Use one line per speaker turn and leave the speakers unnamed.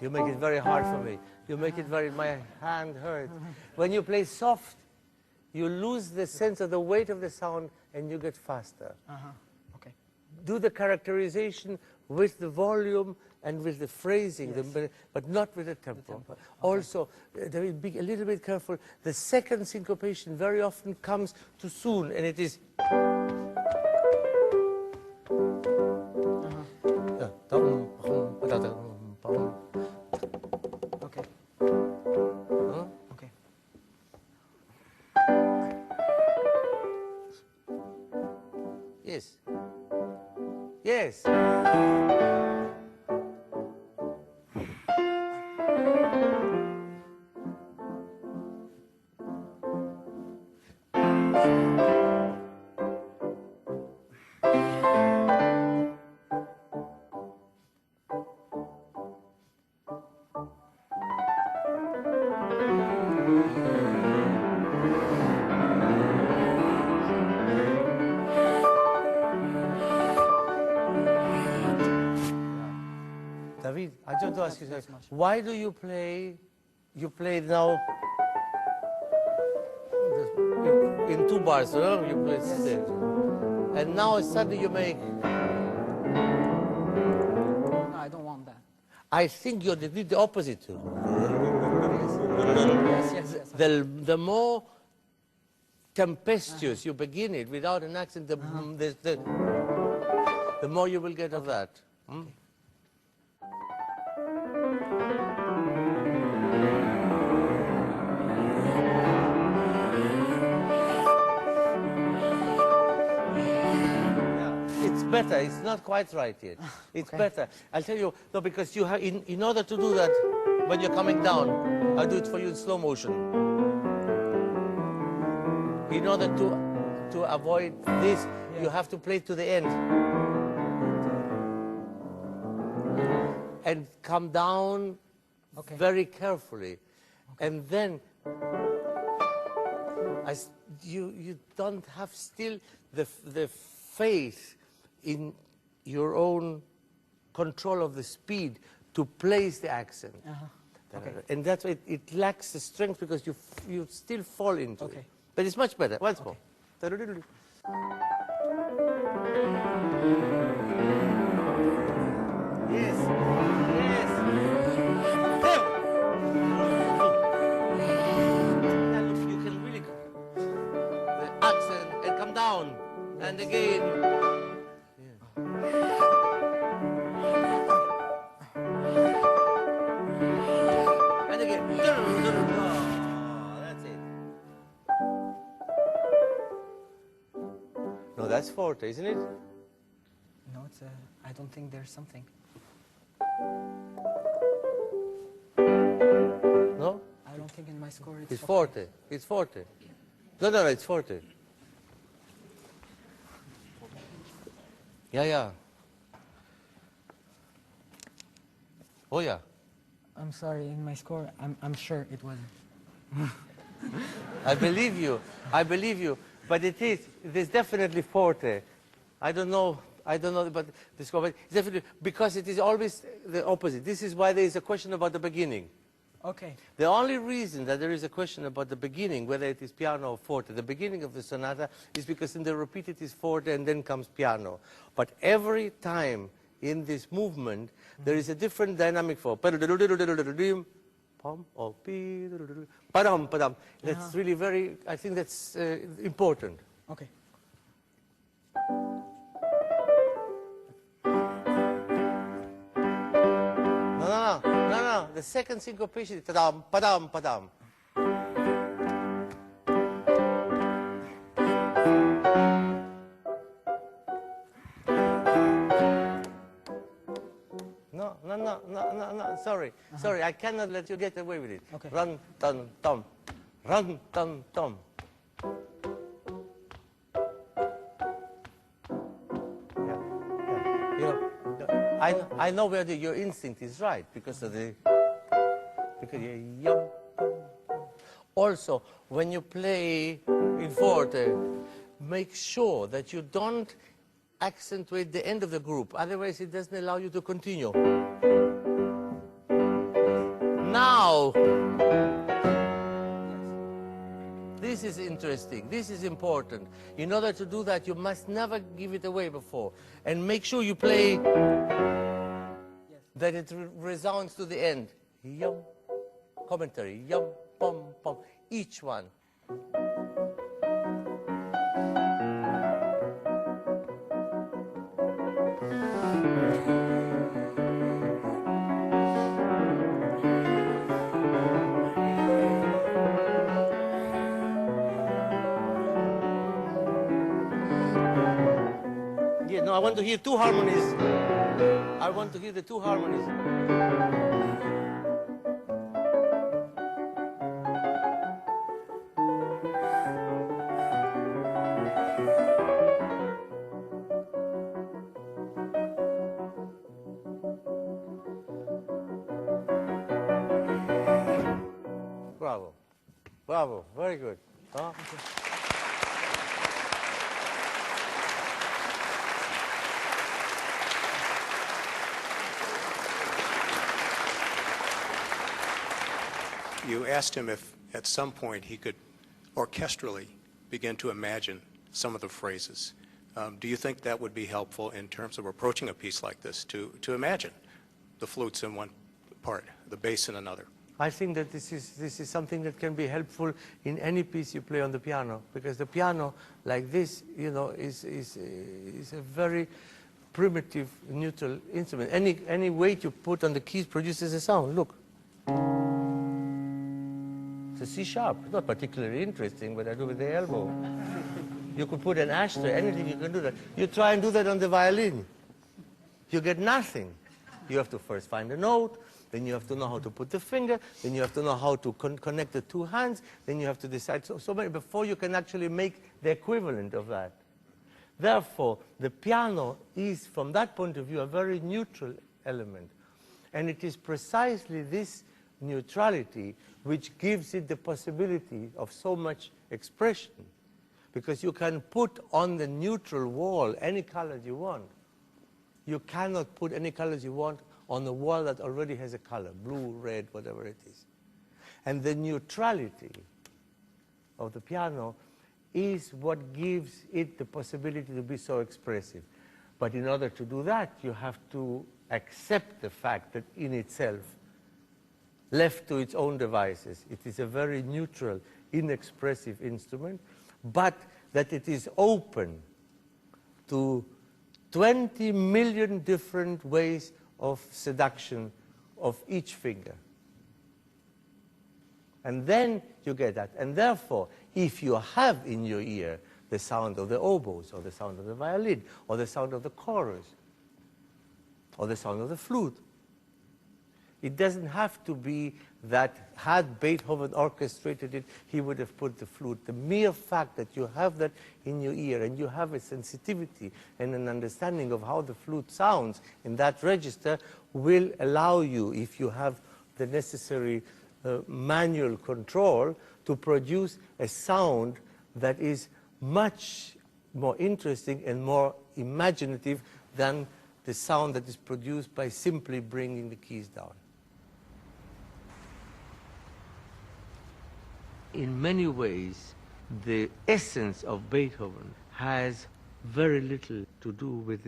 You make it very hard for me. You make it very, my hand hurts. When you play soft, you lose the sense of the weight of the sound and you get faster.
Okay.
Do the characterization with the volume and with the phrasing,
Yes.
but not with the tempo. Okay. Also, be a little bit careful. The second syncopation very often comes too soon, and it is.
Okay.
Huh?
Okay.
Yes. Yes. David, I just want to ask you something. Why do you play now in two bars, no? You play stage. And now suddenly you make.
No, I don't want that.
I think you did the opposite too.
Yes.
The more tempestuous you begin it without an accent, the more you will get of that. Hmm? Better. It's not quite right yet. It's better. I'll tell you, no, because you have, in order to do that, when you're coming down, I'll do it for you in slow motion. In order to avoid this, you have to play to the end. And come down very carefully. And then, you don't have still the faith in your own control of the speed to place the accent. And that's why it lacks the strength because you still fall into it. But it's much better. Once more. Yes. Yes. Now look, you can really the accent and come down. And again. And again. Oh, that's it. No, that's forte, isn't it?
No, it's I don't think there's something.
No?
I don't think in my score it's
forte. It's forte. No, it's forte. Yeah. Oh, yeah.
I'm sorry, in my score, I'm sure it wasn't.
I believe you. But there's definitely forte. I don't know about the score, but it's definitely, because it is always the opposite. This is why there is a question about the beginning.
Okay.
The only reason that there is a question about the beginning, whether it is piano or forte, the beginning of the sonata, is because in the repeat it is forte and then comes piano. But every time in this movement, there is a different dynamic for pom or pi, padam, padam. That's really very, I think that's important.
Okay.
No. The second syncopation is padam, padam, padam. No. Sorry, I cannot let you get away with it.
Okay.
Run, dun, tom. Run, dun, tom. I know where your instinct is right because you're young. Also, when you play in forte, make sure that you don't accentuate the end of the group. Otherwise, it doesn't allow you to continue. this is interesting, this is important. In order to do that, you must never give it away before. And make sure you play that it resounds to the end. Yum, commentary, yum, pom, pom, each one. Yeah, no, I want to hear two harmonies. I want to hear the two harmonies. Bravo. Bravo. Very good. Huh?
You asked him if at some point he could orchestrally begin to imagine some of the phrases. Do you think that would be helpful in terms of approaching a piece like this, to imagine the flutes in one part, the bass in another?
I think that this is something that can be helpful in any piece you play on the piano, because the piano, like this, you know, is a very primitive, neutral instrument. Any weight you put on the keys produces a sound. Look. It's a C sharp. It's not particularly interesting, but I do with the elbow. You could put an ashtray, anything you can do that. You try and do that on the violin. You get nothing. You have to first find a note, then you have to know how to put the finger, then you have to know how to connect the two hands, then you have to decide so many before you can actually make the equivalent of that. Therefore, the piano is, from that point of view, a very neutral element. And it is precisely this neutrality which gives it the possibility of so much expression, because you can put on the neutral wall any colors you want. You cannot put any colors you want on a wall that already has a color, blue, red, whatever it is. And the neutrality of the piano is what gives it the possibility to be so expressive. But in order to do that, you have to accept the fact that in itself, left to its own devices, it is a very neutral, inexpressive instrument, but that it is open to 20 million different ways of seduction of each finger. And then you get that. And therefore, if you have in your ear the sound of the oboes, or the sound of the violin, or the sound of the chorus, or the sound of the flute, it doesn't have to be that had Beethoven orchestrated it, he would have put the flute. The mere fact that you have that in your ear and you have a sensitivity and an understanding of how the flute sounds in that register will allow you, if you have the necessary manual control, to produce a sound that is much more interesting and more imaginative than the sound that is produced by simply bringing the keys down. In many ways, the essence of Beethoven has very little to do with